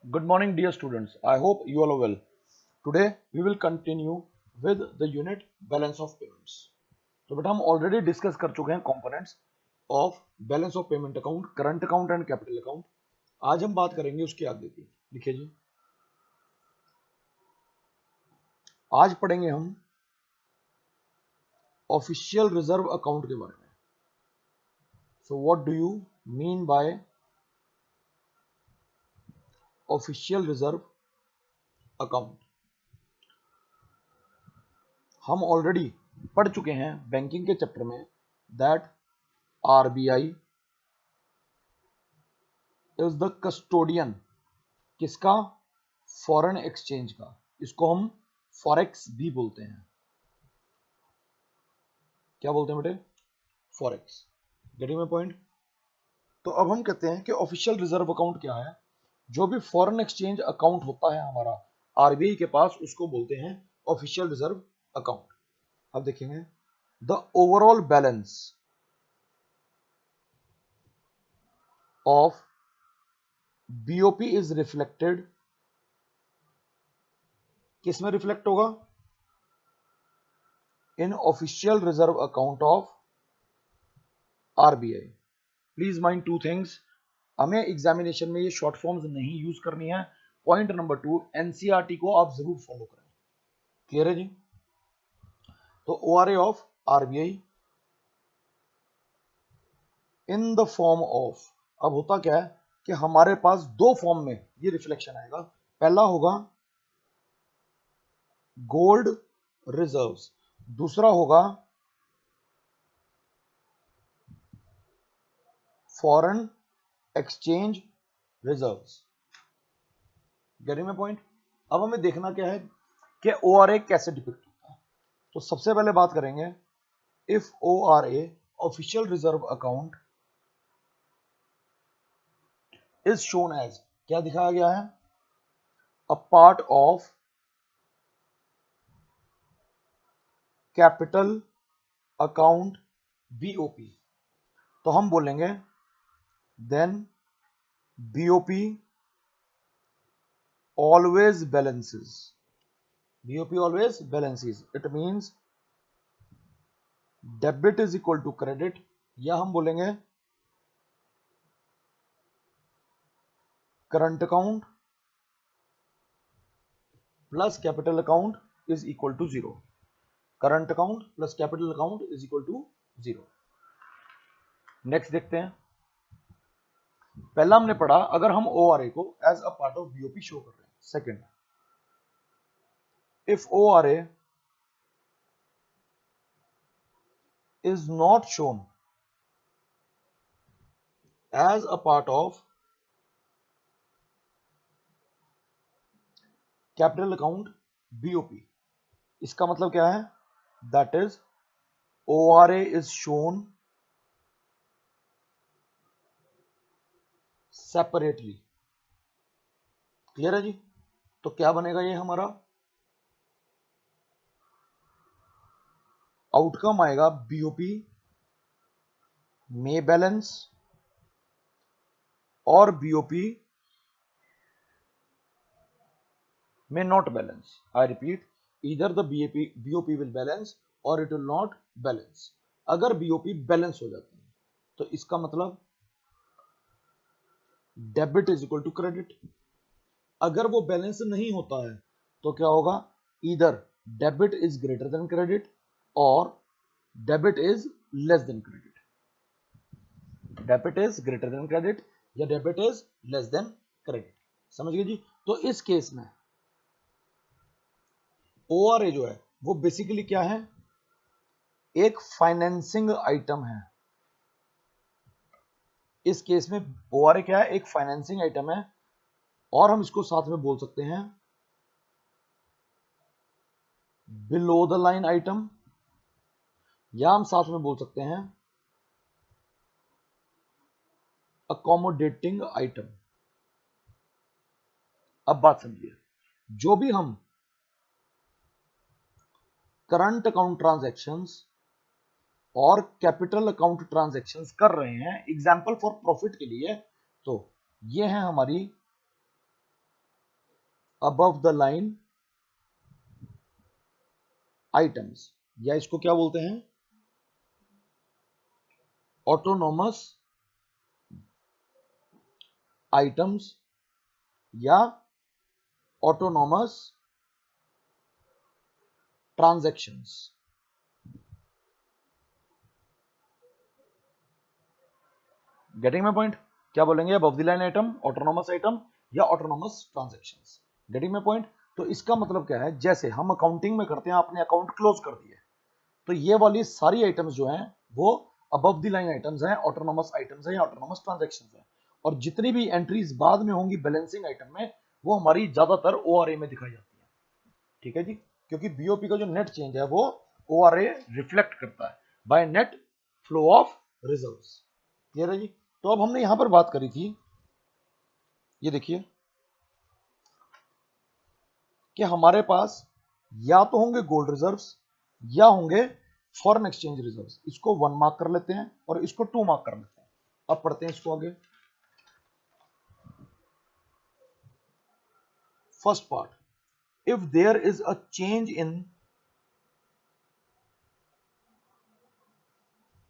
Good morning, dear students. I hope you all are well. Today we will continue with the unit balance of payments. तो बेटा हम already discuss कर चुके हैं components of balance of payment account, current account and capital account. आज हम बात करेंगे उसके आगे की। लिखिए जी, आज पढ़ेंगे हम ऑफिशियल रिजर्व अकाउंट के बारे में। So what do you mean by official reserve account? हम ऑलरेडी पढ़ चुके हैं बैंकिंग के चैप्टर में that RBI is the custodian किसका? फॉरेन एक्सचेंज का। इसको हम फॉरेक्स भी बोलते हैं। क्या बोलते हैं बेटे? फॉरेक्स। Getting my point? तो अब हम कहते हैं कि ऑफिशियल रिजर्व अकाउंट क्या है? जो भी फॉरेन एक्सचेंज अकाउंट होता है हमारा आरबीआई के पास, उसको बोलते हैं ऑफिशियल रिजर्व अकाउंट। अब देखेंगे the overall balance of BOP is reflected. किस में रिफ्लेक्ट होगा? इन official reserve account of RBI. Please mind two things, हमें एग्जामिनेशन में ये शॉर्ट फॉर्म्स नहीं यूज करनी है। पॉइंट नंबर 2, एनसीईआरटी को आप जरूर फॉलो करें। क्लियर है जी? तो ORA of RBI in the form of, अब होता क्या है कि हमारे पास दो फॉर्म में ये रिफ्लेक्शन आएगा। पहला होगा गोल्ड रिजर्व्स, दूसरा होगा foreign exchange reserves. Getting my point? अब हमें देखना क्या है कि ओआरए कैसे डिपिक्ट होता है। तो सबसे पहले बात करेंगे if ORA official reserve account is shown as, क्या दिखाया गया है? A part of capital account BOP, तो हम बोलेंगे then BOP always balances. BOP always balances, it means debit is equal to credit, या हम बोलेंगे current account plus capital account is equal to zero. Current account plus capital account is equal to zero. Next देखते हैं। पहला हमने पढ़ा अगर हम ओआरए को as a part of BOP show कर रहे हैं। Second, if ORA is not shown as a part of capital account BOP, इसका मतलब क्या है? That is ORA is shown separately. Clear है जी? तो क्या बनेगा ये हमारा? आउटकम आएगा बीओपी में बैलेंस और बीओपी में नॉट बैलेंस। आई रिपीट, इधर द बीओपी विल बैलेंस और इट विल नॉट बैलेंस। अगर बीओपी बैलेंस हो जाती है तो इसका मतलब debit is equal to credit. अगर वो बैलेंस नहीं होता है तो क्या होगा? इधर debit is greater than credit और debit is less than credit. Debit is greater than credit या debit is less than credit. समझ गए जी? तो इस केस में ओआरए जो है वो बेसिकली क्या है? एक फाइनेंसिंग आइटम है। इस केस में ओआरए क्या है? एक फाइनेंसिंग आइटम है। और हम इसको साथ में बोल सकते हैं बिलो द लाइन आइटम, या हम साथ में बोल सकते हैं अकोमोडेटिंग आइटम। अब बात समझिए, जो भी हम करंट अकाउंट ट्रांजैक्शंस और कैपिटल अकाउंट ट्रांजैक्शंस कर रहे हैं एग्जांपल फॉर प्रॉफिट के लिए, तो ये है हमारी अबव द लाइन आइटम्स, या इसको क्या बोलते हैं, ऑटोनॉमस आइटम्स या autonomous transactions. Getting my point? क्या बोलेंगे, above the line item, autonomous item या autonomous transactions. Getting my point? तो इसका मतलब क्या है, जैसे हम अकाउंटिंग में करते हैं, आपने अकाउंट क्लोज कर दिए, तो ये वाली सारी आइटम्स जो हैं वो अबव द लाइन आइटम्स हैं, ऑटोनॉमस आइटम्स हैं या ऑटोनॉमस ट्रांजैक्शंस हैं। और जितनी भी एंट्रीज बाद में होंगी बैलेंसिंग आइटम में, वो हमारी ज्यादातर ओआरए में दिखाई जाती है। ठीक है जी, क्योंकि बीओपी का जो नेट चेंज है वो ओआरए रिफ्लेक्ट करता है by net flow of reserves. Clear है जी? तो अब हमने यहां पर बात करी थी, ये देखिए कि हमारे पास या तो होंगे गोल्ड रिजर्व्स या होंगे फॉरेन एक्सचेंज रिजर्व्स। इसको 1 मार्क कर लेते हैं और इसको 2 मार्क कर लेते हैं। अब पढ़ते हैं इसको आगे। First part, if there is a change in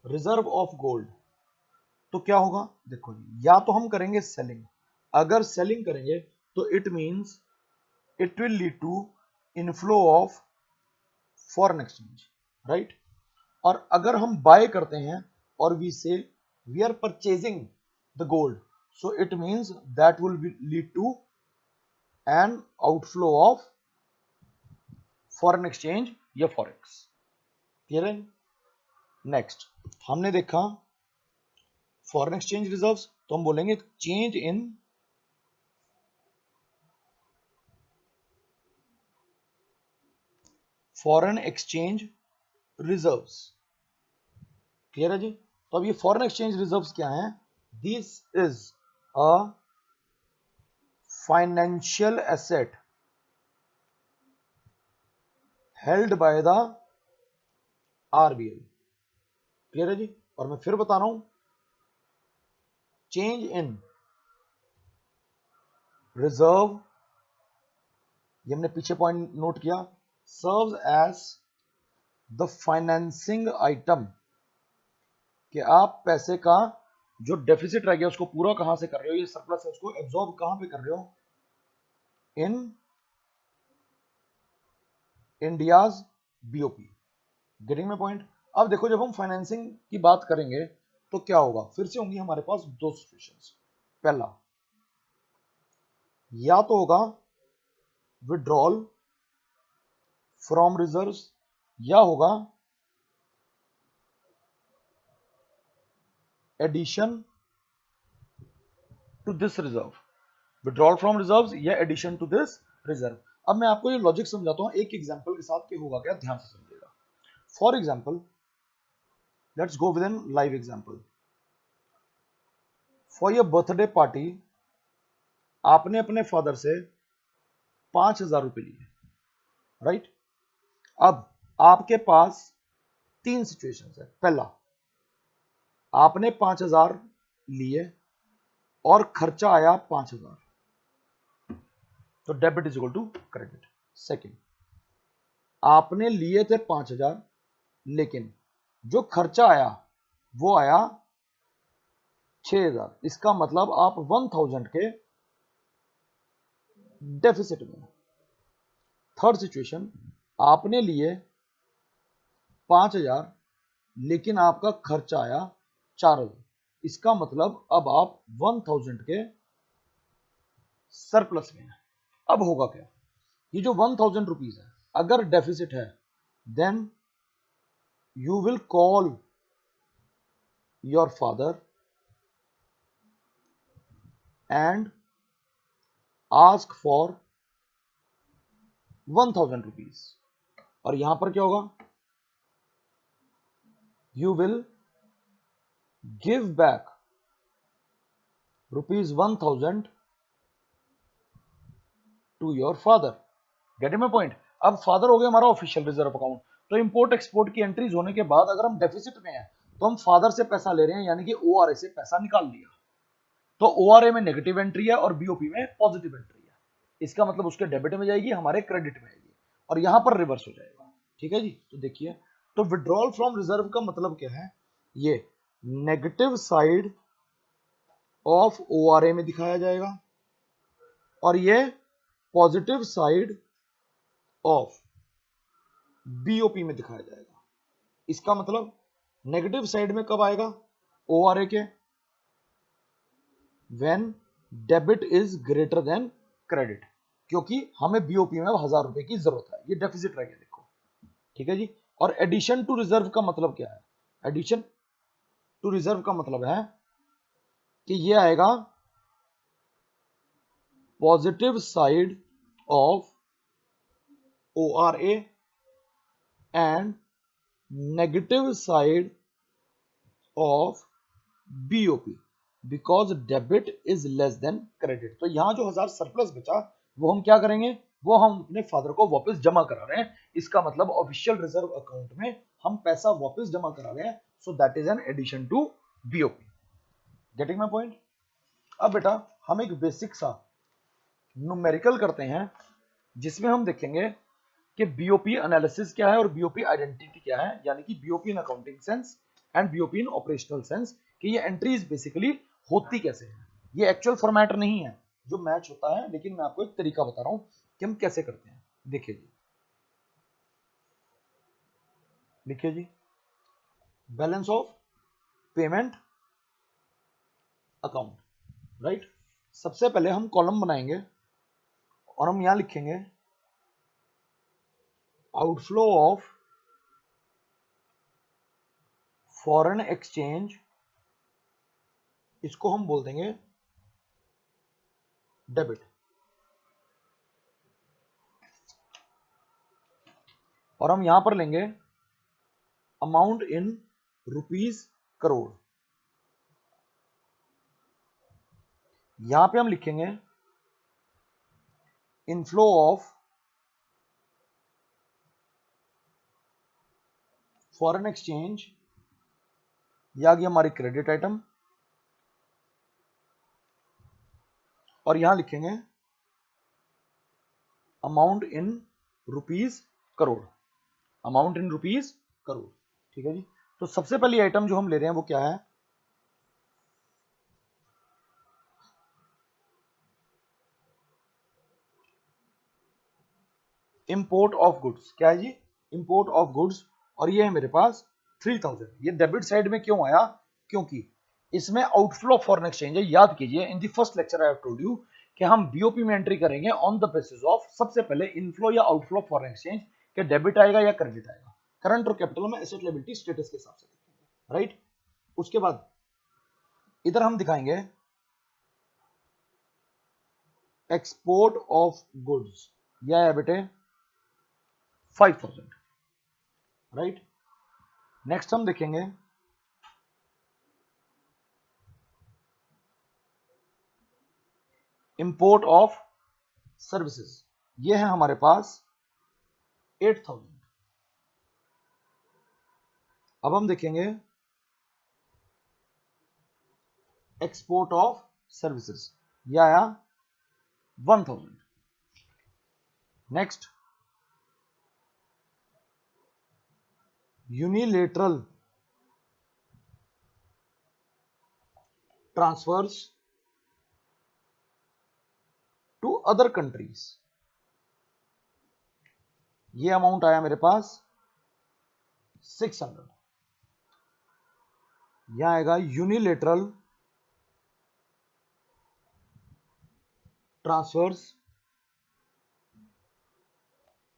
reserve of gold, तो क्या होगा, देखो जी, या तो हम करेंगे सेलिंग। अगर सेलिंग करेंगे तो it means it will lead to inflow of foreign exchange, right. और अगर हम बाय करते हैं और we say we are purchasing the gold, so it means that will lead to an outflow of foreign exchange या forex. Clear है? Next हमने देखा फॉरेन एक्सचेंज रिजर्व्स, तो हम बोलेंगे change in foreign exchange reserves. Clear है जी? तो अब ये फॉरेन एक्सचेंज रिजर्व्स क्या हैं? This is a financial asset held by the RBI. Clear है जी? और मैं फिर बता रहा हूं, चेंज इन रिजर्व, ये हमने पीछे पॉइंट नोट किया, serves as the financing item, कि आप पैसे का जो डेफिसिट रह गया उसको पूरा कहां से कर रहे हो, ये सरप्लस है उसको एब्जॉर्ब कहां पे कर रहे हो, in India's BOP. Getting my point? अब देखो जब हम फाइनेंसिंग की बात करेंगे तो क्या होगा, फिर से होंगी हमारे पास दो सिचुएशंस। पहला, या तो होगा विड्रॉल फ्रॉम रिजर्व्स या होगा addition to this reserve. Withdrawal from reserves या एडिशन टू दिस रिजर्व। अब मैं आपको ये लॉजिक समझाता हूं एक एग्जांपल के साथ कि होगा क्या, ध्यान से समझिएगा। For example, let's go with an live example. For your birthday party आपने अपने फादर से 5,000 रुपए लिए, राइट। अब आपके पास तीन सिचुएशंस है। पहला, आपने 5,000 लिए और खर्चा आया 5,000, तो debit is equal to credit. Second, आपने लिए थे 5,000 लेकिन जो खर्चा आया वो आया 6,000, इसका मतलब आप 1,000 के डेफिसिट में। थर्ड सिचुएशन, आपने लिए 5,000 लेकिन आपका खर्चा आया 4,000, इसका मतलब अब आप 1,000 के सरप्लस में है। अब होगा क्या, ये जो 1,000 रुपीज है अगर डेफिसिट है, then you will call your father and ask for 1,000 rupees. और यहां पर क्या होगा, you will give back rupees 1,000 to your father. Getting my point? अब फादर हो गया हमारा ऑफिशियल रिजर्व अकाउंट, तो इंपोर्ट एक्सपोर्ट की एंट्रीज होने के बाद अगर हम डेफिसिट में हैं तो हम फादर से पैसा ले रहे हैं, यानी कि ओआरए से पैसा निकाल लिया, तो ओआरए में नेगेटिव एंट्री है और बीओपी में पॉजिटिव एंट्री है। इसका मतलब उसके डेबिट में जाएगी, हमारे क्रेडिट में आएगी, और यहां पर रिवर्स हो जाएगा। ठीक है जी। तो देखिए, तो विड्रॉल फ्रॉम रिजर्व का मतलब क्या है, ये नेगेटिव साइड ऑफ ओआरए में दिखाया जाएगा और ये पॉजिटिव साइड ऑफ बीओपी में दिखाया जाएगा। इसका मतलब नेगेटिव साइड में कब आएगा ओआरए के, when debit is greater than credit, क्योंकि हमें बीओपी में 1000 रुपए की जरूरत है, ये डेफिसिट रह गया देखो। ठीक है जी। और एडिशन टू रिजर्व का मतलब क्या है, एडिशन टू रिजर्व का मतलब है कि ये आएगा positive side of ORA and negative side of BOP because debit is less than credit. तो यहां जो 1000 सरप्लस बचा वो हम क्या करेंगे, वो हम अपने फादर को वापस जमा करा रहे हैं। इसका मतलब ऑफिशियल रिजर्व अकाउंट में हम पैसा वापस जमा करा रहे हैं। So that is an addition to BOP. Getting my point. अब बेटा हम एक बेसिक सा न्यूमेरिकल करते हैं जिसमें हम देखेंगे कि बीओपी एनालिसिस क्या है और बीओपी आइडेंटिटी क्या है, यानी कि BOP in accounting sense and BOP in operational sense, कि ये एंट्रीज बेसिकली होती कैसे है। ये एक्चुअल फॉर्मेट नहीं है जो मैच होता है, लेकिन मैं आपको एक तरीका बता रहा हूं कि हम कैसे करते हैं। देखिए जी, लिखिए जी, balance of payment account, right. सबसे पहले हम कॉलम बनाएंगे और हम यहां लिखेंगे आउटफ्लो ऑफ फॉरेन एक्सचेंज, इसको हम बोल देंगे डेबिट, और हम यहां पर लेंगे अमाउंट इन रुपीस करोड़। यहां पे हम लिखेंगे इनफ्लो ऑफ फॉरेन एक्सचेंज, यह आ गई हमारी क्रेडिट आइटम, और यहां लिखेंगे amount in rupees crore, amount in rupees crore. ठीक है जी। तो सबसे पहली आइटम जो हम ले रहे हैं वो क्या है, इंपोर्ट ऑफ गुड्स। क्या है जी, इंपोर्ट ऑफ गुड्स, और ये है मेरे पास 3000। ये डेबिट साइड में क्यों आया, क्योंकि इसमें आउटफ्लो ऑफ फॉरेन एक्सचेंज है। याद कीजिए, in the first lecture I have told you कि हम बीओपी में एंट्री करेंगे ऑन द बेसिस ऑफ सबसे पहले इनफ्लो या आउटफ्लो ऑफ फॉरेन एक्सचेंज, के डेबिट आएगा या क्रेडिट आएगा, करंट और कैपिटल में एसेट लायबिलिटी स्टेटस के हिसाब से, राइट। उसके बाद इधर हम दिखाएंगे एक्सपोर्ट ऑफ गुड्स, यह है बेटे 5000, राइट। नेक्स्ट हम देखेंगे इंपोर्ट ऑफ सर्विसेज, ये है हमारे पास 8000। अब हम देखेंगे एक्सपोर्ट ऑफ सर्विसेज, यह आया 1000। Next unilateral transfers to other countries, ये अमाउंट आया मेरे पास 600। यहां आएगा यूनिलेटरल ट्रांसफर्स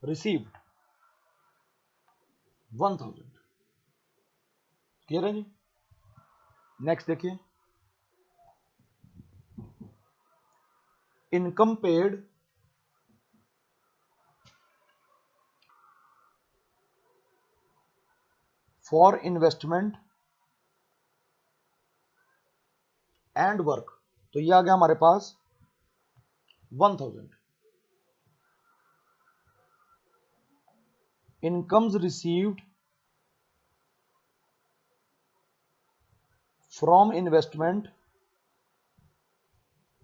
रिसीव्ड 1000। क्लियर है जी। नेक्स्ट देखिए, income paid for investment and work, तो ये आ गया हमारे पास 1000। Incomes received from investment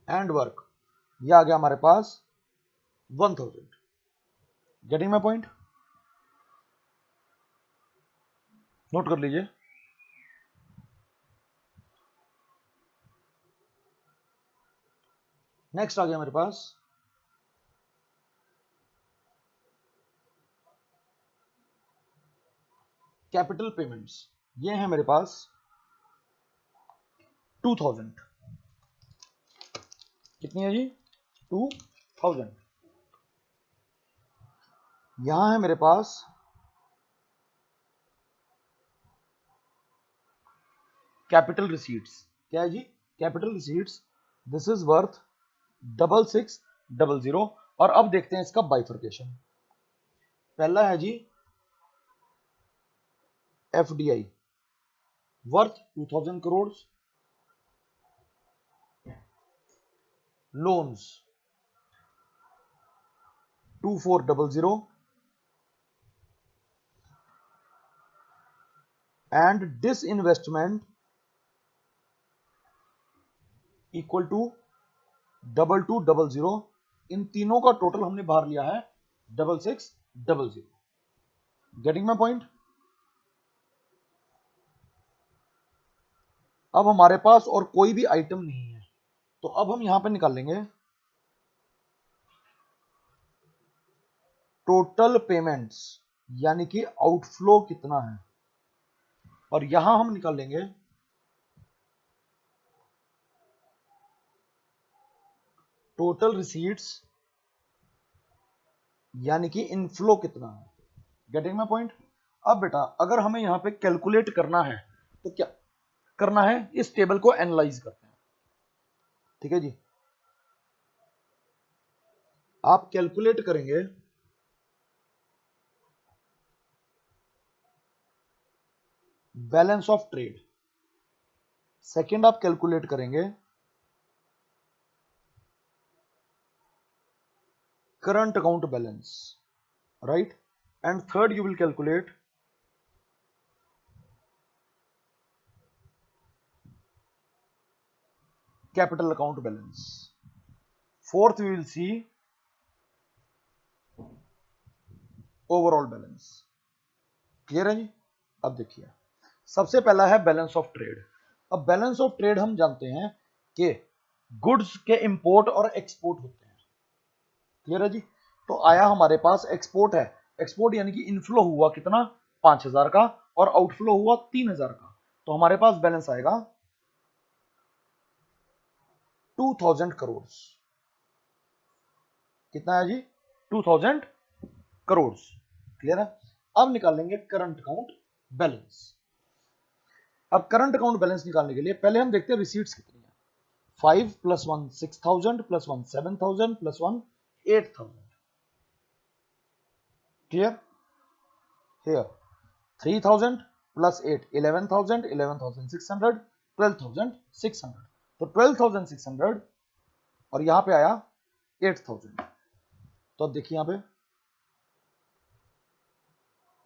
and work, ये आ गया हमारे पास 1000. Getting my point? नोट कर लीजिए। नेक्स्ट आ गया मेरे पास कैपिटल पेमेंट्स। ये है मेरे पास 2000। कितनी है जी? 2000। यहां है मेरे पास कैपिटल रिसीट्स। क्या है जी? Capital receipts. This is worth 6600। और अब देखते हैं इसका बाइफर्केशन। पहला है जी FDI worth 2000 crore, loans 2400 and disinvestment equal to 2200। इन तीनों का टोटल हमने बाहर लिया है 6600। Getting my point? अब हमारे पास और कोई भी आइटम नहीं है, तो अब हम यहां पे निकाल लेंगे टोटल पेमेंट्स, यानी कि आउटफ्लो कितना है, और यहां हम निकाल लेंगे टोटल रिसीट्स, यानी कि इनफ्लो कितना है। Getting my point? अब बेटा अगर हमें यहां पे कैलकुलेट करना है तो क्या करना है, इस टेबल को एनालाइज करते हैं। ठीक है जी, आप कैलकुलेट करेंगे बैलेंस ऑफ ट्रेड। सेकंड आप कैलकुलेट करेंगे current account balance, right? And third you will calculate capital account balance. Fourth we will see overall balance. Clear है जी? अब देखिए, सबसे पहला है बैलेंस ऑफ ट्रेड। अब बैलेंस ऑफ ट्रेड हम जानते हैं कि गुड्स के इंपोर्ट और एक्सपोर्ट होते हैं। क्लियर है जी? तो आया हमारे पास एक्सपोर्ट है, एक्सपोर्ट यानी कि इनफ्लो हुआ कितना 5000 का और आउटफ्लो हुआ 3000 का, तो हमारे पास बैलेंस आएगा 2000 करोड़। कितना है जी? 2000 करोड़। क्लियर है? अब निकालेंगे करंट अकाउंट बैलेंस। अब करंट अकाउंट बैलेंस निकालने के लिए पहले हम देखते हैं रिसीट्स कितनी है। 5 plus 1 6000 plus 1 7000 plus 1 8000। Clear? Here 3000 plus 8 11000 11600 12600। तो 12600 और यहां पे आया 8000। तो अब देखिए यहां पे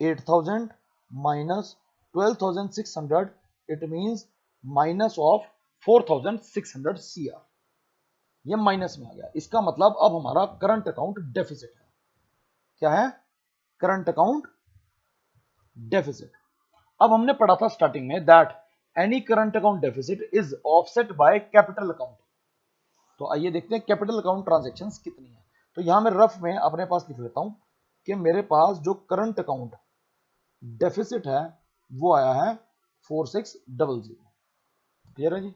8000 minus 12600, it means minus of 4600 CR. ये माइनस में आ गया, इसका मतलब अब हमारा करंट अकाउंट डेफिसिट है। क्या है? Current account deficit. अब हमने पढ़ा था स्टार्टिंग में that any current account deficit is offset by capital account. तो आइए देखते हैं कैपिटल अकाउंट ट्रांजैक्शंस कितनी है। तो यहां मैं रफ में अपने पास लिख लेता हूं कि मेरे पास जो करंट अकाउंट डेफिसिट है वो आया है 4600। क्लियर है जी?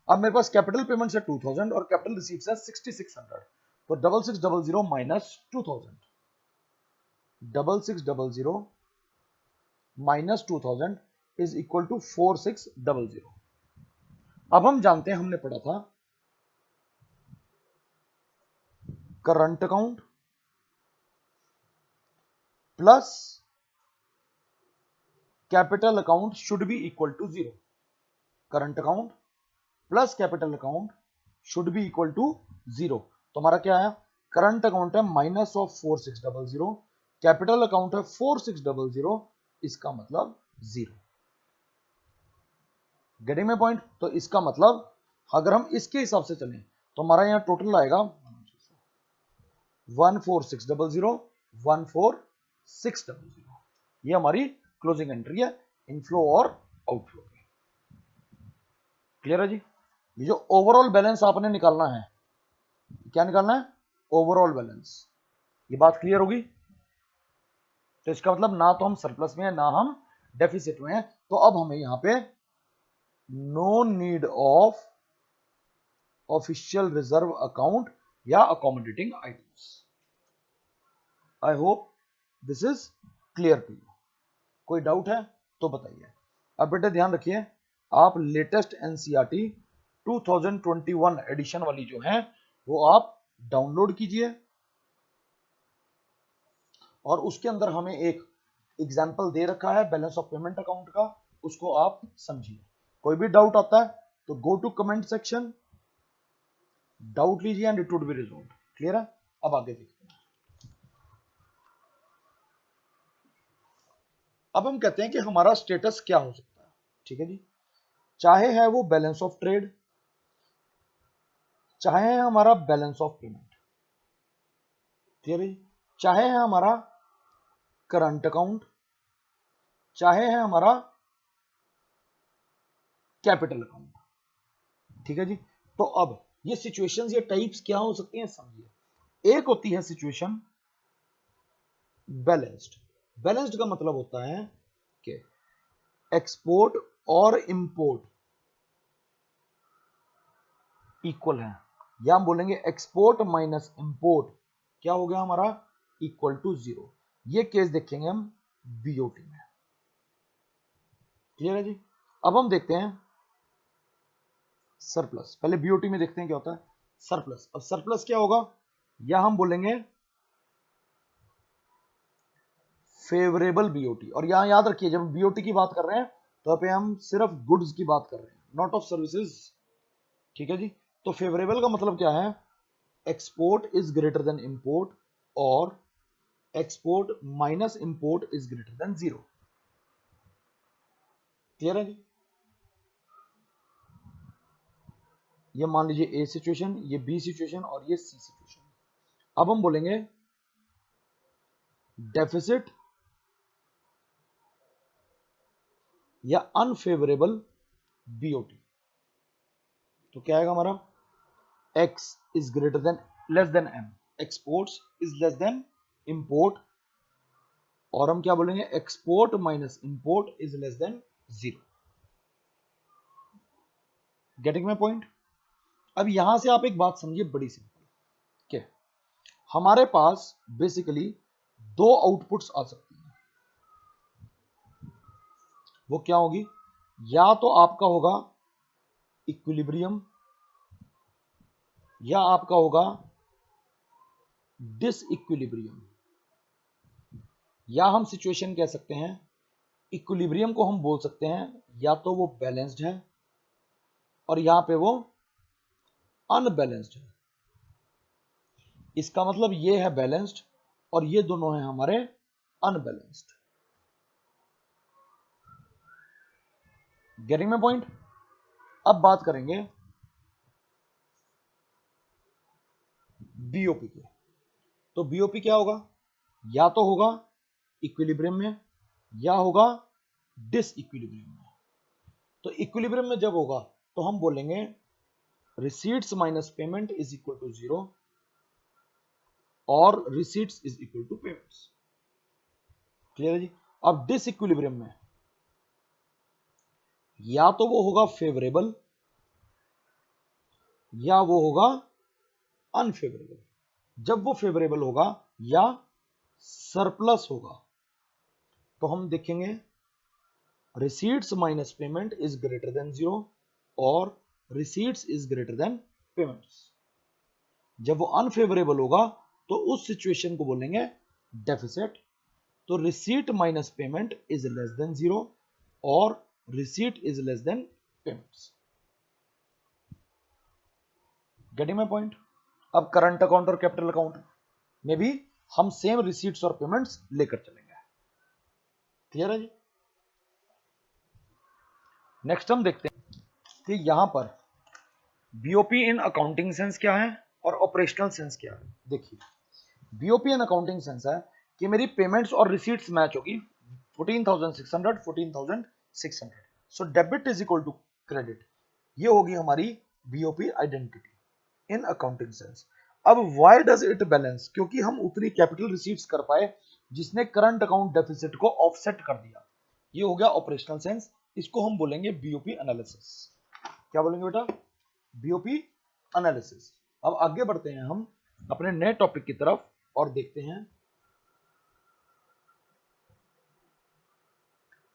अब मेरे पास कैपिटल पेमेंट है 2000 और कैपिटल रिसीट्स है 6600। तो 6600 minus 2000, 6600 minus 2000 is equal to 4600। अब हम जानते हैं, हमने पढ़ा था current account plus capital account should be equal to 0। Current account plus capital account should be equal to 0। तो हमारा क्या है? करंट अकाउंट है माइनस ऑफ 4600, कैपिटल अकाउंट है 4600, इसका मतलब 0। Getting my point? तो इसका मतलब अगर हम इसके हिसाब से चलें तो हमारा यहां टोटल आएगा 14600 14600, ये हमारी क्लोजिंग एंट्री है इनफ्लो और आउटफ्लो की। क्लियर है जी। ये जो ओवरऑल बैलेंस आपने निकालना है, क्या निकालना है? Overall balance. ये बात क्लियर होगी? तो इसका मतलब ना तो हम सरप्लस में है ना हम डेफिसिट में है, तो अब हमें यहां पे no need of official reserve account या accommodating items. I hope this is clear to you. कोई डाउट है तो बताइए। अब बेटे ध्यान रखिए, आप लेटेस्ट एनसीईआरटी 2021 एडिशन वाली जो है वो आप डाउनलोड कीजिए और उसके अंदर हमें एक एग्जाम्पल दे रखा है बैलेंस ऑफ पेमेंट अकाउंट का, उसको आप समझिए। कोई भी डाउट आता है तो go to comment section, doubt लीजिए and it would be resolved. Clear है? अब आगे देखते हैं। अब हम कहते हैं कि हमारा स्टेटस क्या हो सकता है। ठीक है जी, चाहे है वो बैलेंस ऑफ ट्रेड, चाहे है हमारा बैलेंस ऑफ पेमेंट, ठीक है जी, चाहे है हमारा करंट अकाउंट, चाहे है हमारा कैपिटल अकाउंट। ठीक है जी। तो अब ये सिचुएशंस, ये टाइप्स क्या हो सकती हैं समझिए। एक होती है सिचुएशन बैलेंस्ड। बैलेंस्ड का मतलब होता है कि एक्सपोर्ट और इंपोर्ट इक्वल है, या हम बोलेंगे एक्सपोर्ट माइनस इंपोर्ट क्या हो गया हमारा? Equal to 0। ये केस देखेंगे हम बीओटी में। क्लियर है जी। अब हम देखते हैं सरप्लस। पहले बीओटी में देखते हैं क्या होता है सरप्लस। अब सरप्लस क्या होगा? या हम बोलेंगे फेवरेबल बीओटी। और यहां याद रखिए, जब बीओटी की बात कर रहे हैं तो पे हम सिर्फ गुड्स की बात कर रहे हैं, नॉट ऑफ सर्विसेज। ठीक है जी। तो फेवरेबल का मतलब क्या है? Export is greater than import और export minus import is greater than 0। Clear है जी। ये मान लीजिए ए सिचुएशन, ये बी सिचुएशन और ये सी सिचुएशन। अब हम बोलेंगे डेफिसिट या अनफेवरेबल बीओटी। तो क्या आएगा हमारा? x is greater than less than m, exports is less than import, और हम क्या बोलेंगे? Export minus import is less then 0। Getting my point? अब यहां से आप एक बात समझिए बड़ी सिंपल, क्या हमारे पास बेसिकली दो आउटपुट्स आ सकती हैं। वो क्या होगी? या तो आपका होगा इक्विलिब्रियम या आपका होगा डिसइक्विलिब्रियम, या हम सिचुएशन कह सकते हैं इक्विलिब्रियम को हम बोल सकते हैं या तो वो बैलेंस्ड है और यहां पे वो अनबैलेंस्ड है। इसका मतलब ये है बैलेंस्ड और ये दोनों हैं हमारे अनबैलेंस्ड। Getting my point? अब बात करेंगे बीओपी की। तो बीओपी क्या होगा? या तो होगा इक्विलिब्रियम में या होगा डिसइक्विलिब्रियम में। तो इक्विलिब्रियम में जब होगा तो हम बोलेंगे receipts minus payment is equal to 0 और receipts is equal to payments. Clear है जी। अब डिसइक्विलिब्रियम में या तो वो होगा फेवरेबल या वो होगा अनफेवरेबल। जब वो फेवरेबल होगा या सरप्लस होगा तो हम देखेंगे receipts minus payment is greater than 0 और receipts is greater then payments. जब वो अनफेवरेबल होगा तो उस सिचुएशन को बोलेंगे डेफिसिट। तो receipt minus payment is less then 0 और receipt is less then payments. Getting my point? अब करंट अकाउंट और कैपिटल अकाउंट में भी हम सेम रिसीट्स और पेमेंट्स लेकर चलेंगे। क्लियर है जी। नेक्स्ट हम देखते हैं कि यहां पर बीओपी इन अकाउंटिंग सेंस क्या है और ऑपरेशनल सेंस क्या है। देखिए बीओपी इन अकाउंटिंग सेंस है कि मेरी पेमेंट्स और रिसीट्स मैच होगी 14,600 14,600, so debit is equal to credit. ये होगी हमारी BOP identity in accounting sense. अब व्हाई डज इट बैलेंस? क्योंकि हम उतनी कैपिटल रिसीव्स कर पाए जिसने करंट अकाउंट डेफिसिट को ऑफसेट कर दिया। ये हो गया ऑपरेशनल सेंस, इसको हम बोलेंगे बीओपी एनालिसिस। क्या बोलेंगे बेटा? BOP analysis. अब आगे बढ़ते हैं हम अपने नए टॉपिक की तरफ और देखते हैं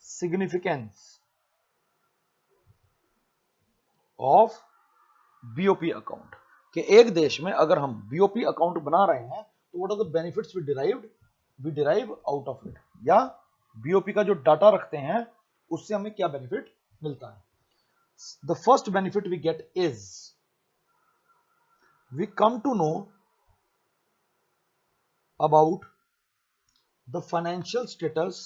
सिग्निफिकेंस ऑफ बीओपी अकाउंट। कि एक देश में अगर हम बीओपी अकाउंट बना रहे हैं तो what are the benefits we derive out of it, या बीओपी का जो डाटा रखते हैं उससे हमें क्या बेनिफिट मिलता है। The first benefit we get is we come to know about the financial status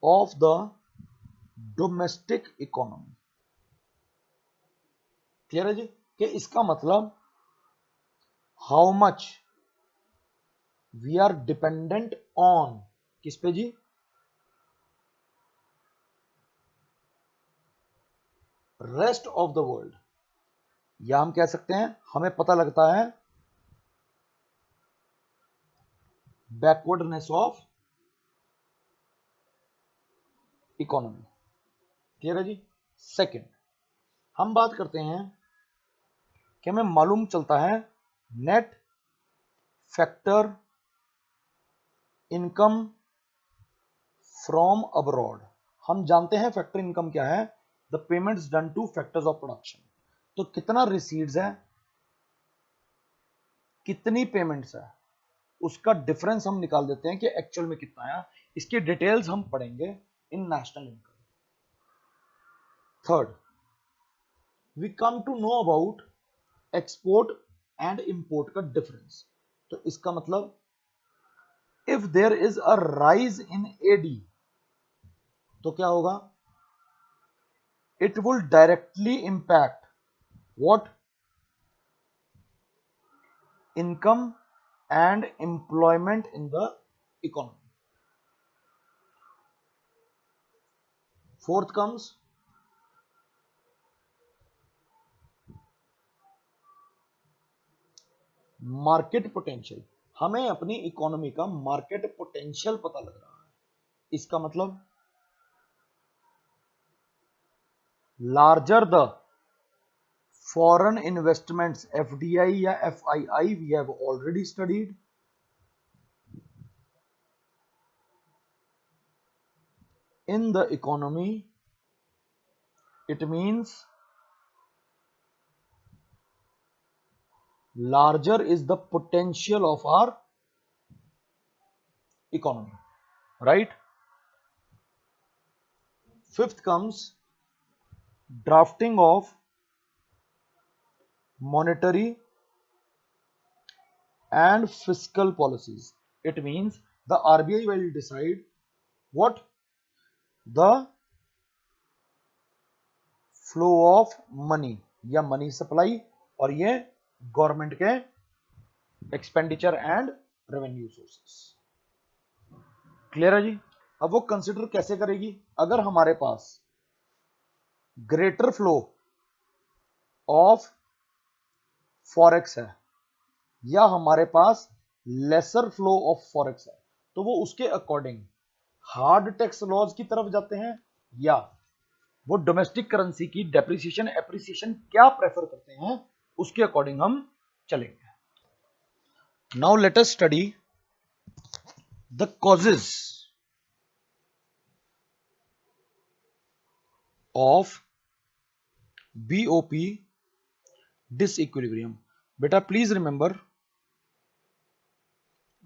of the domestic economy. Clear है जी? कि इसका मतलब how much we are dependent on, किस पे जी? Rest of the world. या हम कह सकते हैं हमें पता लगता है बैकवर्डनेस ऑफ इकोनॉमी। क्लियर है जी? सेकंड, हम बात करते हैं कि हमें मालूम चलता है net factor income from abroad. हम जानते हैं फैक्टर इनकम क्या है, the payments done two factors of production. तो कितना रिसीट्स है, कितनी पेमेंट्स है, उसका डिफरेंस हम निकाल देते हैं कि एक्चुअल में कितना है। इसकी डिटेल्स हम पढ़ेंगे in national income. Third, we come to know about export and import का डिफरेंस। तो इसका मतलब if there is a rise in AD तो क्या होगा? It will directly impact what? Income and employment in the economy. Fourth comes market potential. हमें अपनी economy का मार्केट पोटेंशियल पता लग रहा है। इसका मतलब larger the foreign investments FDI या FII we have already studied, in the economy, it means larger is the potential of our economy, right? Fifth comes drafting of monetary and fiscal policies. It means the RBI will decide what the flow of money या money supply और ये government के expenditure and revenue sources. Clear है जी? अब वो consider कैसे करेगी? अगर हमारे पास ग्रेटर फ्लो ऑफ फॉरेक्स है या हमारे पास लेसर फ्लो ऑफ फॉरेक्स है तो वो उसके अकॉर्डिंग हार्ड टैक्स लॉज की तरफ जाते हैं या वो डोमेस्टिक करेंसी की डेप्रिसिएशन एप्रिसिएशन क्या प्रेफर करते हैं उसके अकॉर्डिंग हम चलेंगे। Now let us study the causes of BOP disequilibrium. बेटा प्लीज रिमेंबर,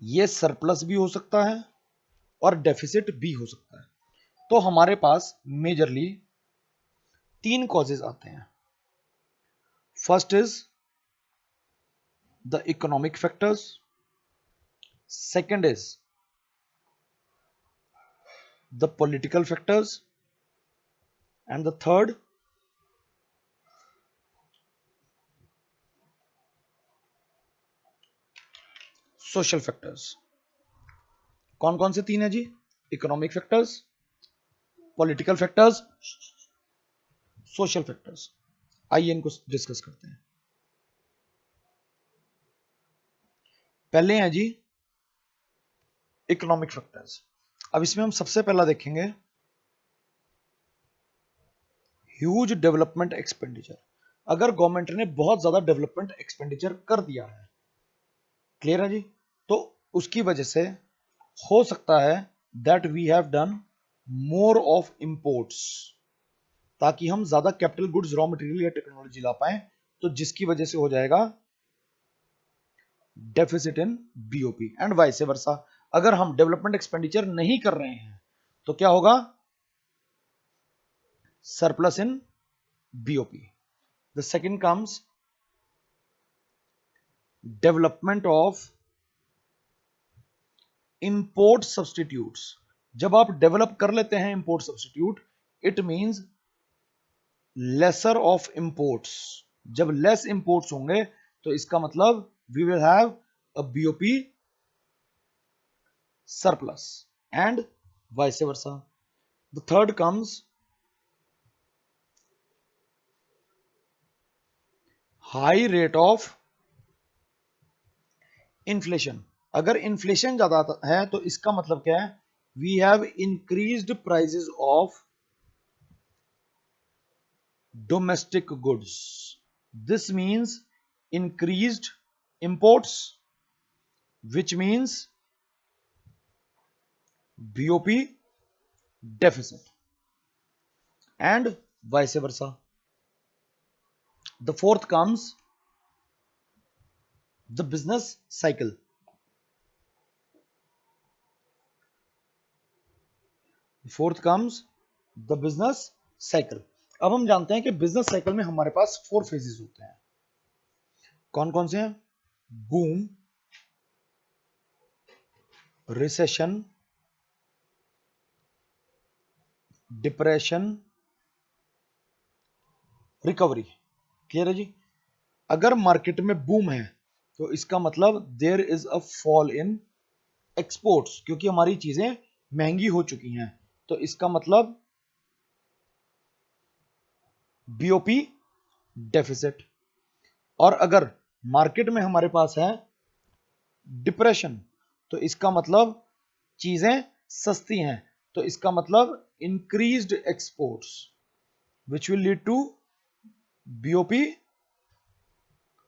ये सरप्लस भी हो सकता है और डेफिसिट भी हो सकता है। तो हमारे पास मेजरली तीन कॉजेज आते हैं। First is the economic factors, second is the political factors and the third social factors. कौन कौन से तीन है जी? Economic factors, political factors, social factors. आइए इनको डिस्कस करते हैं। पहले हैं जी इकोनॉमिक फैक्टर्स। अब इसमें हम सबसे पहला देखेंगे ह्यूज डेवलपमेंट एक्सपेंडिचर। अगर गवर्नमेंट ने बहुत ज्यादा डेवलपमेंट एक्सपेंडिचर कर दिया है, क्लियर है जी, तो उसकी वजह से हो सकता है that we have done more of imports, ताकि हम ज्यादा कैपिटल गुड्स, रॉ मटेरियल या टेक्नोलॉजी ला पाए, तो जिसकी वजह से हो जाएगा deficit in BOP and vice versa. अगर हम डेवलपमेंट एक्सपेंडिचर नहीं कर रहे हैं तो क्या होगा? Surplus in BOP. The second comes development of import substitutes. जब आप डेवलप कर लेते हैं import substitute, it means lesser of imports. जब लेस इंपोर्ट्स होंगे तो इसका मतलब we will have a BOP surplus and vice versa. The third comes high rate of inflation. अगर इन्फ्लेशन ज्यादा है तो इसका मतलब क्या है? We have increased prices of domestic goods. This means increased imports, which means BOP deficit and vice versa. The fourth comes the business cycle. Fourth comes the business cycle. अब हम जानते हैं कि बिजनेस साइकिल में हमारे पास 4 phases होते हैं। कौन कौन से हैं? Boom, recession, depression, recovery. Clear है जी? अगर मार्केट में बूम है तो इसका मतलब there is a fall in exports, क्योंकि हमारी चीजें महंगी हो चुकी हैं, तो इसका मतलब बीओपी डेफिसिट। और अगर मार्केट में हमारे पास है डिप्रेशन, तो इसका मतलब चीजें सस्ती हैं, तो इसका मतलब increased exports, which will lead to BOP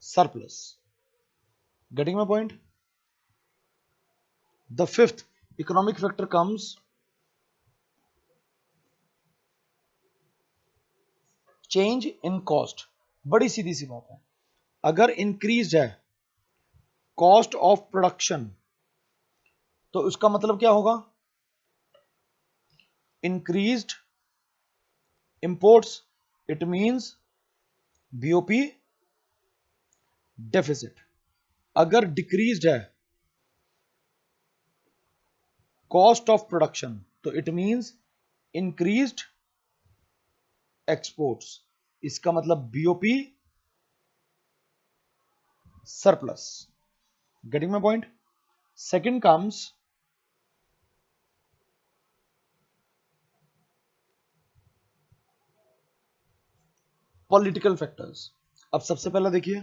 surplus. Getting my point? The fifth economic factor comes change in cost. बड़ी सीधी सी बात है, अगर इंक्रीज है कॉस्ट ऑफ प्रोडक्शन तो उसका मतलब क्या होगा? Increased imports, it means BOP deficit. अगर डिक्रीज्ड है कॉस्ट ऑफ प्रोडक्शन तो इट मींस इंक्रीज्ड एक्सपोर्ट्स, इसका मतलब BOP surplus. Getting my point? Second comes political factors. अब सबसे पहला देखिए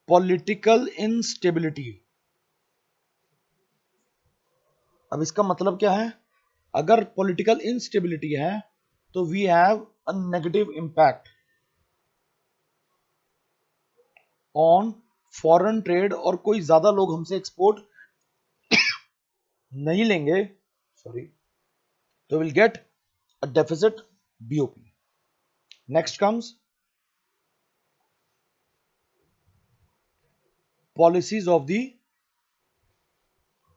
पॉलिटिकल इंस्टेबिलिटी। अब इसका मतलब क्या है? अगर पॉलिटिकल इंस्टेबिलिटी है तो we have a negative impact on foreign trade, और कोई ज्यादा लोग हमसे एक्सपोर्ट नहीं लेंगे, सॉरी, तो will get a deficit BOP. Next comes policies of the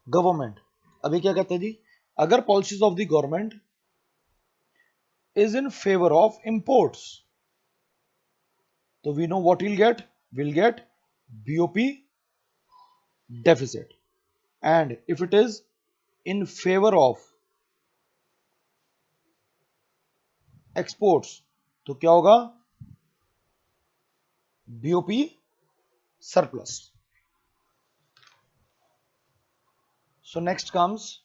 government. अभी क्या कहते हैं जी? अगर policies of the government is in favor of imports, so we know what we'll get BOP deficit. And if it is in favor of exports तो क्या होगा? BOP surplus. So next comes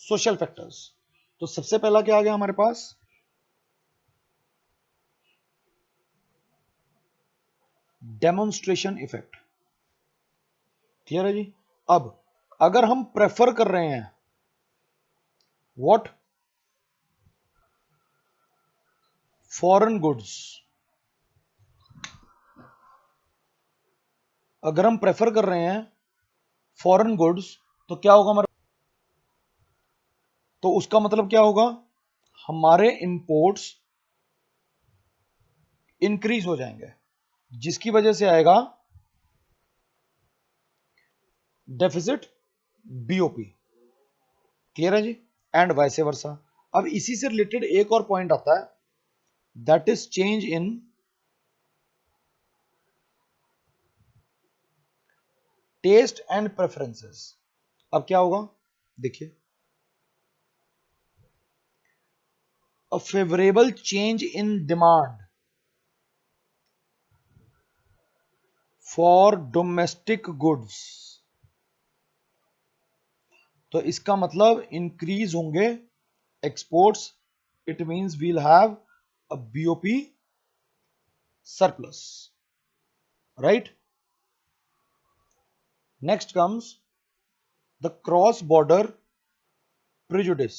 social factors. तो सबसे पहला क्या आ गया हमारे पास, demonstration effect. Clear है जी. अब अगर हम प्रेफर कर रहे हैं व्हाट, फॉरेन गुड्स, अगर हम प्रेफर कर रहे हैं फॉरेन गुड्स तो क्या होगा हमारा, तो उसका मतलब क्या होगा, हमारे इंपोर्ट्स इंक्रीज हो जाएंगे, जिसकी वजह से आएगा डेफिसिट बीओपी. क्लियर है जी. एंड वाइस वर्सा. अब इसी से रिलेटेड एक और पॉइंट आता है, that is change in taste and preferences. अब क्या होगा, देखिए, a favourable change in demand for domestic goods. तो इसका मतलब इंक्रीज होंगे exports, it means we'll have a BOP surplus, right? Next comes the cross border prejudice.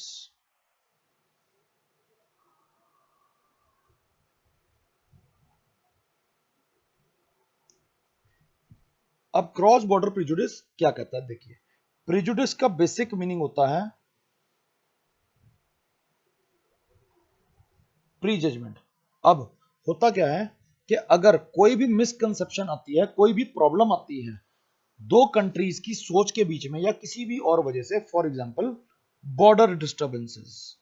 अब cross border prejudice क्या कहता है, देखिए, प्रिजुडिस का बेसिक मीनिंग होता है प्री जजमेंट. अब होता क्या है कि अगर कोई भी मिसकंसेप्शन आती है, कोई भी प्रॉब्लम आती है दो कंट्रीज की सोच के बीच में या किसी भी और वजह से, फॉर एग्जांपल बॉर्डर डिस्टर्बेंसेस,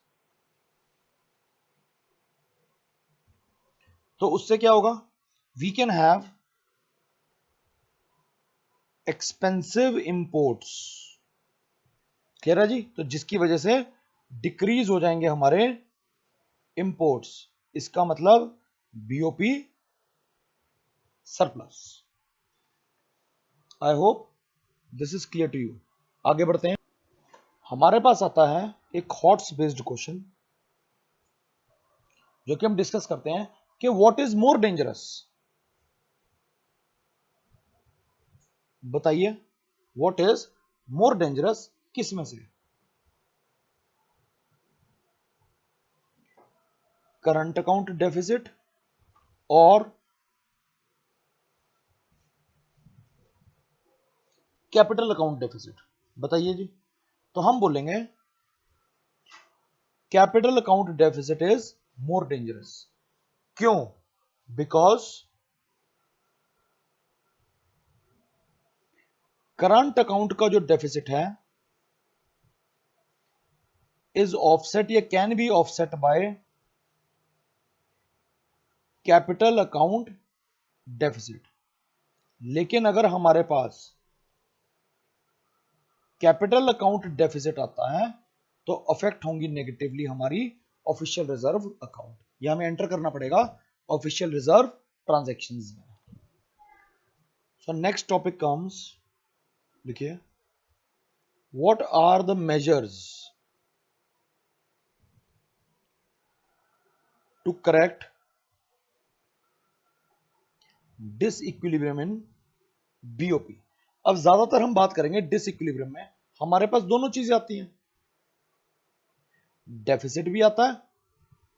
तो उससे क्या होगा, we can have expensive imports. Clear है जी. तो जिसकी वजह से डिक्रीज हो जाएंगे हमारे इंपोर्ट्स, इसका मतलब BOP surplus. I hope this is clear to you. आगे बढ़ते हैं. हमारे पास आता है एक हॉट्स बेस्ड क्वेश्चन जो कि हम डिस्कस करते हैं कि व्हाट इज मोर डेंजरस. बताइए, व्हाट इज मोर डेंजरस, किस में से, करंट अकाउंट डेफिसिट और कैपिटल अकाउंट डेफिसिट. बताइए जी. तो हम बोलेंगे capital account deficit is more dangerous. क्यों? बिकॉज करंट अकाउंट का जो डेफिसिट है इज ऑफसेट या can be offset by capital account deficit. लेकिन अगर हमारे पास कैपिटल अकाउंट डेफिसिट आता है तो अफेक्ट होंगी नेगेटिवली हमारी ऑफिशियल रिजर्व अकाउंट. यह हमें एंटर करना पड़ेगा ऑफिशियल रिजर्व ट्रांजैक्शंस में. सो नेक्स्ट टॉपिक कम्स, देखिए, what are the measures to correct disequilibrium in BOP. अब ज्यादातर हम बात करेंगे डिसइक्विलिब्रियम में. हमारे पास दोनों चीजें आती हैं, डेफिसिट भी आता है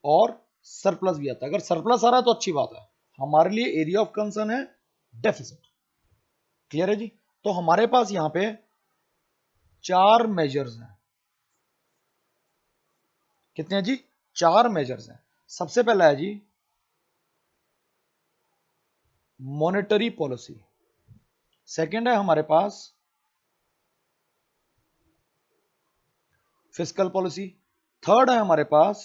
और सरप्लस भी आता है. अगर सरप्लस आ रहा है तो अच्छी बात है, हमारे लिए एरिया ऑफ कंसर्न है डेफिसिट. क्लियर है जी. तो हमारे पास यहां पे चार मेजर्स हैं. कितने हैं जी? चार मेजर्स हैं. सबसे पहला है जी मॉनेटरी पॉलिसी. सेकंड है हमारे पास फिस्कल पॉलिसी. थर्ड है हमारे पास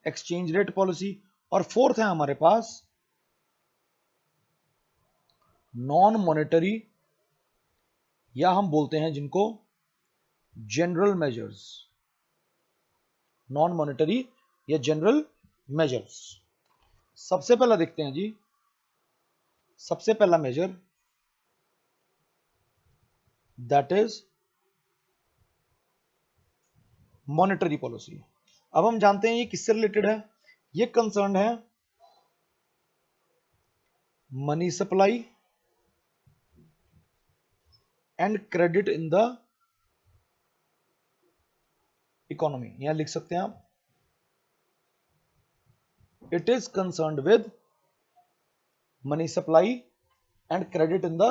एक्सचेंज रेट पॉलिसी. और फोर्थ है हमारे पास नॉन मॉनेटरी, या हम बोलते हैं जिनको जनरल मेजर्स, नॉन मॉनेटरी या जनरल मेजर्स। सबसे पहला देखते हैं जी, सबसे पहला measure that is monetary policy. अब हम जानते हैं ये किससे रिलेटेड है, ये कंसर्न है money supply and credit in the economy. यहां लिख सकते हैं आप, it is concerned with money supply and credit in the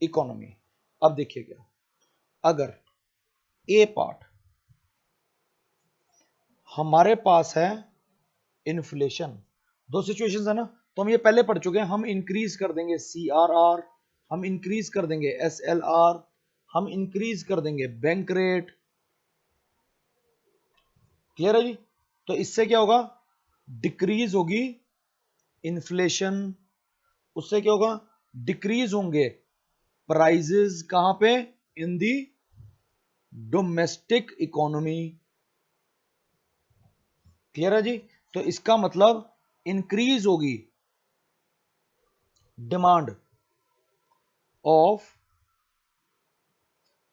economy. अब देखिएगा, अगर ए पार्ट हमारे पास है इन्फ्लेशन, दो सिचुएशंस है ना, तो हम ये पहले पढ़ चुके हैं, हम इंक्रीज कर देंगे CRR, हम इंक्रीज कर देंगे SLR, हम इंक्रीज कर देंगे बैंक रेट। क्लियर है जी? तो इससे क्या होगा, डिक्रीज होगी इन्फ्लेशन, उससे क्या होगा, डिक्रीज होंगे प्राइजेस, कहां पे, इन दी डोमेस्टिक इकोनॉमी। क्लियर है जी? तो इसका मतलब इंक्रीज होगी demand of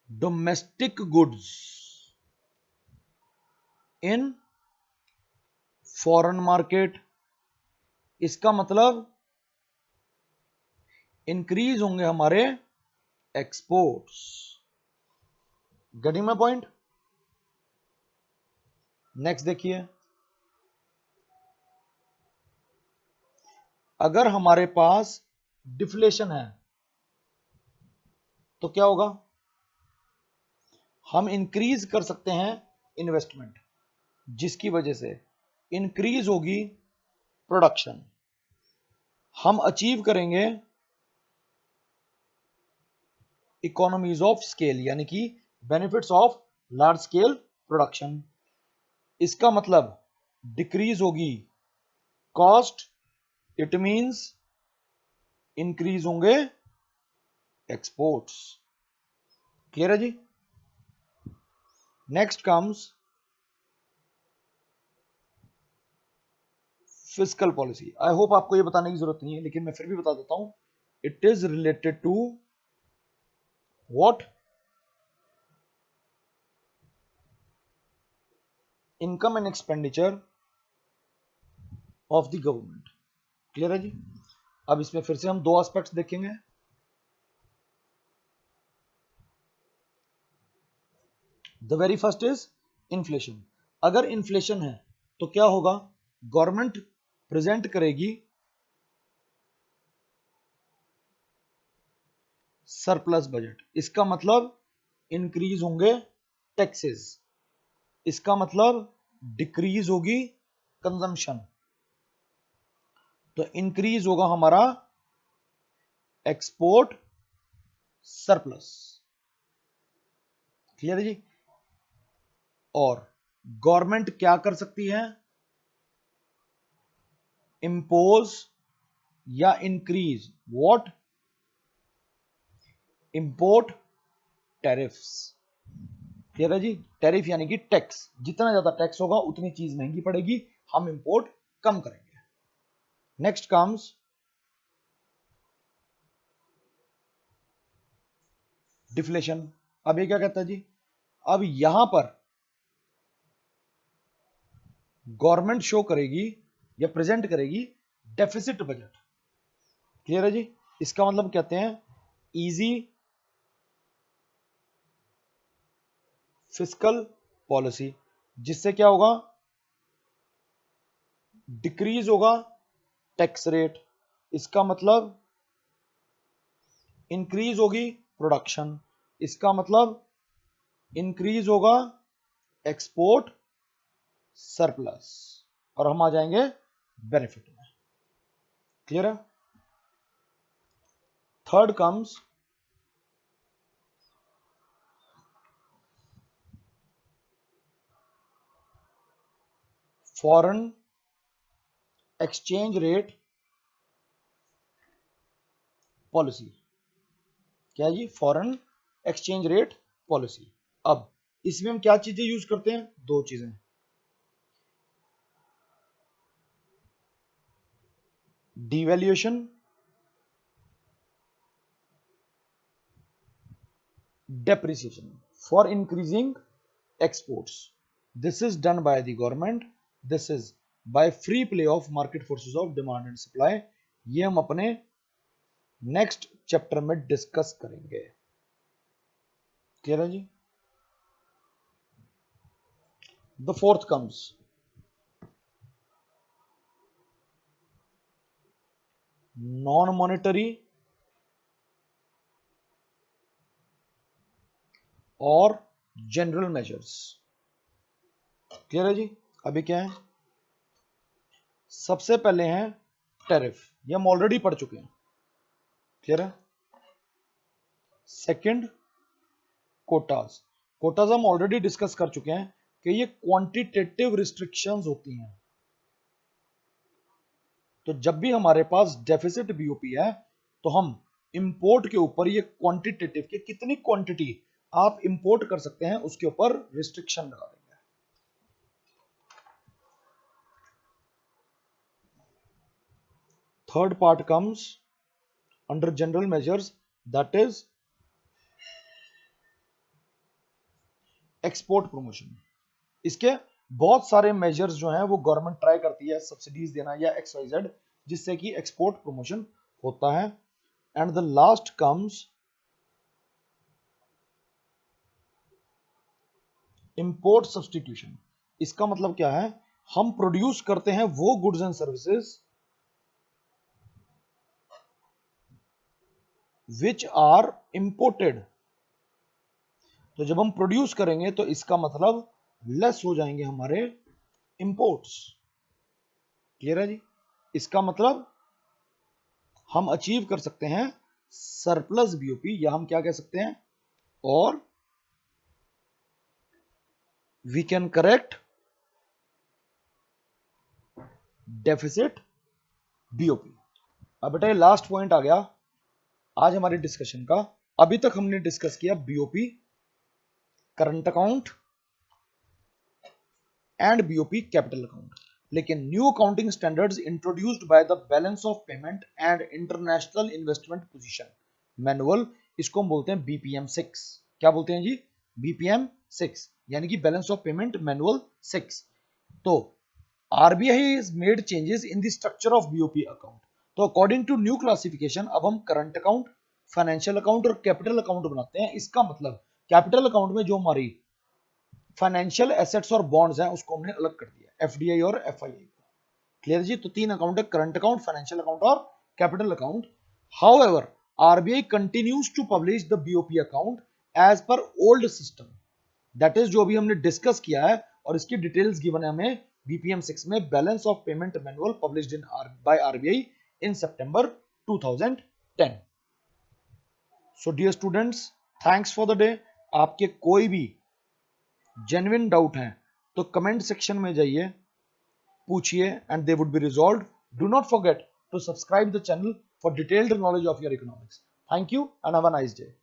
domestic goods in foreign market. इसका मतलब इंक्रीज होंगे हमारे exports. Getting my point? Next देखिए, अगर हमारे पास डिफ्लेशन है तो क्या होगा, हम इंक्रीज कर सकते हैं इन्वेस्टमेंट, जिसकी वजह से इंक्रीज होगी प्रोडक्शन, हम अचीव करेंगे इकोनॉमीज ऑफ स्केल, यानी कि benefits of large scale production. इसका मतलब डिक्रीज होगी कॉस्ट, इट मींस इंक्रीज होंगे एक्सपोर्ट्स। क्लियर है जी? Next comes fiscal policy. I hope आपको ये बताने की जरूरत नहीं है, लेकिन मैं फिर भी बता देता हूं, it is related to what, income and expenditure of the government. Clear है जी? अब इसमें फिर से हम दो एस्पेक्ट्स देखेंगे। The very first is inflation. अगर इन्फ्लेशन है तो क्या होगा, गवर्नमेंट प्रेजेंट करेगी सरप्लस बजट। इसका मतलब इंक्रीज होंगे टैक्सेस, इसका मतलब डिक्रीज होगी कंजम्पशन, तो इंक्रीज होगा हमारा एक्सपोर्ट सरप्लस। क्लियर है जी? और गवर्नमेंट क्या कर सकती है, इंपोज या increase what, import tariffs. Clear है जी? टैरिफ यानी कि टैक्स, जितना ज्यादा टैक्स होगा उतनी चीज महंगी पड़ेगी, हम इंपोर्ट कम करेंगे। Next comes deflation. अब ये क्या कहता है जी, अब यहां पर गवर्नमेंट शो करेगी या प्रेजेंट करेगी डेफिसिट बजट। क्लियर है जी? इसका मतलब कहते हैं इजी फिस्कल पॉलिसी, जिससे क्या होगा, डिक्रीज होगा टैक्स रेट, इसका मतलब इंक्रीज होगी प्रोडक्शन, इसका मतलब इंक्रीज होगा एक्सपोर्ट सरप्लस, और हम आ जाएंगे बेनिफिट में। क्लियर है? Third comes foreign exchange rate policy. क्या जी? Foreign exchange rate policy. अब इसमें हम क्या चीजें यूज करते हैं? दो चीजें, devaluation, depreciation for increasing exports. This is done by the government. This is by free play of market forces of demand and supply. ये हम अपने नेक्स्ट चैप्टर में डिस्कस करेंगे। क्लियर है जी? The fourth comes non monetary और general measures. Clear है जी? अभी क्या है? सबसे पहले हैं टैरिफ, ये हम ऑलरेडी पढ़ चुके हैं। क्लियर है? सेकंड कोटाज, कोटाज हम ऑलरेडी डिस्कस कर चुके हैं कि ये क्वांटिटेटिव रिस्ट्रिक्शंस होती हैं। तो जब भी हमारे पास डेफिसिट बीओपी है तो हम इंपोर्ट के ऊपर ये क्वांटिटेटिव के कितनी क्वांटिटी आप इंपोर्ट कर सकते हैं उसके ऊपर रिस्ट्रिक्शन लगा देंगे। Third part comes under general measures, that is export promotion. इसके बहुत सारे मेजर्स जो हैं वो गवर्नमेंट ट्राई करती है, सब्सिडीज देना या XYZ, जिससे कि एक्सपोर्ट प्रमोशन होता है। And the last comes import substitution. इसका मतलब क्या है? हम प्रोड्यूस करते हैं वो goods and services which are imported. तो जब हम प्रोड्यूस करेंगे तो इसका मतलब लेस हो जाएंगे हमारे इंपोर्ट्स। क्लियर है जी? इसका मतलब हम अचीव कर सकते हैं सरप्लस बीओपी, या हम क्या कह सकते हैं, और we can correct deficit BOP. अब बेटा ये लास्ट पॉइंट आ गया आज हमारी डिस्कशन का। अभी तक हमने डिस्कस किया BOP, current account and BOP capital account, लेकिन new accounting standards introduced by the balance of payment and international investment position manual, इसको हम बोलते हैं BPM 6। क्या बोलते हैं जी? BPM 6, यानी कि बैलेंस ऑफ पेमेंट मैनुअल 6। तो RBI has made changes in the structure of BOP account. तो अकॉर्डिंग टू न्यू क्लासिफिकेशन अब हम करंट अकाउंट, फाइनेंशियल अकाउंट और कैपिटल अकाउंट बनाते हैं। इसका मतलब कैपिटल अकाउंट में जो हमारी फाइनेंशियल एसेट्स और बॉन्ड्स हैं उसको हमने अलग कर दिया, FDI और FII को। क्लियर जी? तो तीन अकाउंट है, करंट अकाउंट, फाइनेंशियल अकाउंट और capital account. However RBI continues to publish the BOP account as per old system, that is जो अभी हमने डिस्कस किया है, और इसकी डिटेल्स गिवन है हमें BPM 6 में, balance of payment manual published in by RBI इन सितंबर 2010। So dear students, thanks for the day. आपके कोई भी जेन्युइन डाउट हैं तो कमेंट सेक्शन में जाइए, पूछिए, and they would be resolved. Do not forget to subscribe the channel for detailed knowledge of your economics. Thank you and have a nice day.